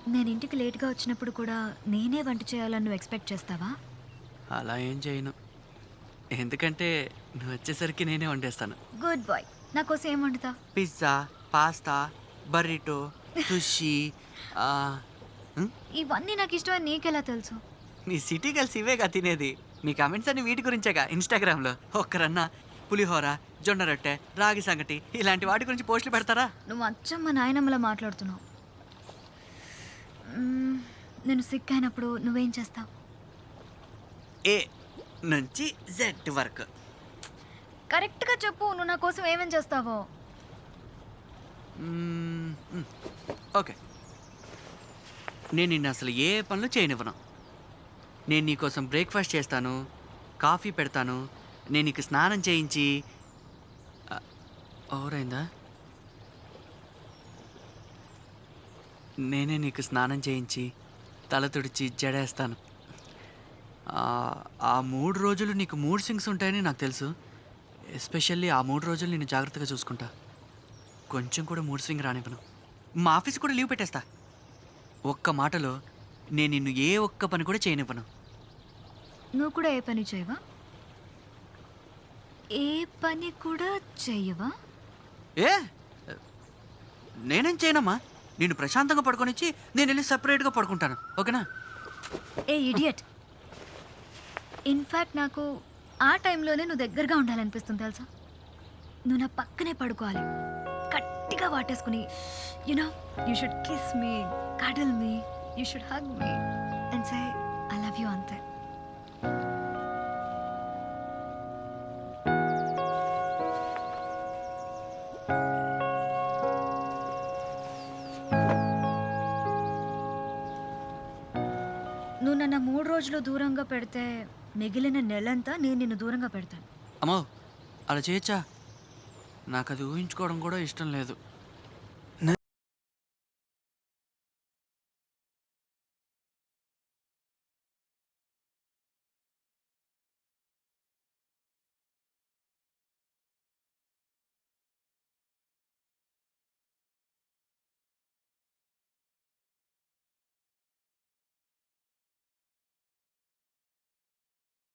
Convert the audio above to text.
నేను ఇంటికి లేట్‌గా వచ్చినప్పుడు కూడా నేనే వంట చేయాలని నువ్వు ఎక్స్‌పెక్ట్ చేస్తావా? అలా ఏం చేయను. ఎందుకంటే నువ్వొచ్చేసరికి నేనే వండేస్తాను. Good bye. నా కోసం ఏం వండుతావు? పిజ్జా, పాస్తా, బర్రిటో, సుషి ఆహ్, హ్మ్. ఇవన్నీ నాకిష్టమని నీకెలా తెలుసు? మీ సిటీ గర్ల్స్ ఇవేగా తినేది. మీ కామెంట్స్ అన్ని వీటి గురించేగా ఇన్‌స్టాగ్రామ్‌లో. ఒక్కరన్నా పులిహోర, జొన్న రొట్టె, రాగి సంగటి ఇలాంటి వాటి గురించి పోస్టులు పెడతారా? నువ్వు అచ్చం మా నాయనమ్మలా మాట్లాడుతున్నావు. హ్మ్. నేను సిక్ అయినప్పుడు నువ్వేం చేస్తావు? ఏ నుంచి జెడ్ వరకు. కరెక్ట్‌గా చెప్పు. నువ్వు నా కోసం ఏమేం చేస్తావో? హ్మ్. ఓకే. నేను నిన్నసలు ఏ పనులు చేయనివ్వను. నేను నీకోసం బ్రేక్‌ఫాస్ట్ చేస్తాను, కాఫీ పెడతాను, నేను నీకు స్నానం చేయించి ఆహ్, ఓవరయిందా? నేనే నీకు స్నానం చేయించి, తల తుడిచి, జడేస్తాను. ఆ 3 రోజులు నీకు మూడ్ స్వింగ్స్ ఉంటాయని నాకు తెలుసు. ఎస్పెషల్లీ ఆ 3 రోజులు నిన్ను జాగ్రత్తగా చూసుకుంటా. కొంచెం కూడా మూడ్ స్వింగ్ రానివ్వను. మా ఆఫీస్‌కి కూడా లీవ్ పెట్టేస్తా. ఒక్క మాటలో నేను నిన్ను ఏ ఒక్క పని కూడా చేయనివ్వను. నువ్వు కూడా ఏ పని చేయవా? ఏ పని కూడా చెయ్యవా? ఏ నేనేం చేయనమ్మా. నిన్ను ప్రశాంతంగా పడుకోనిచ్చి నేనెళ్ళి సెపరేట్‌గా పడుకుంటాను. ఓకేనా? ఏ ఇడియట్! ఇన్‌ఫాక్ట్ నాకు ఆ టైంలోనే నువ్వు దగ్గరగా ఉండాలనిపిస్తుంది తెలుసా? నువ్వు నా పక్కనే పడుకోవాలి. గట్టిగా వాటేసుకుని you know you should kiss me, cuddle me, you should hug me and say I love you అంతే. నువ్వు నన్ను 3 రోజులు దూరంగా పెడితే మిగిలిన నెలంతా నేను నిన్ను దూరంగా పెడతాను. అమ్మో! అలా చేయొచ్చా? నాకది ఊహించుకోవడం కూడా ఇష్టం లేదు.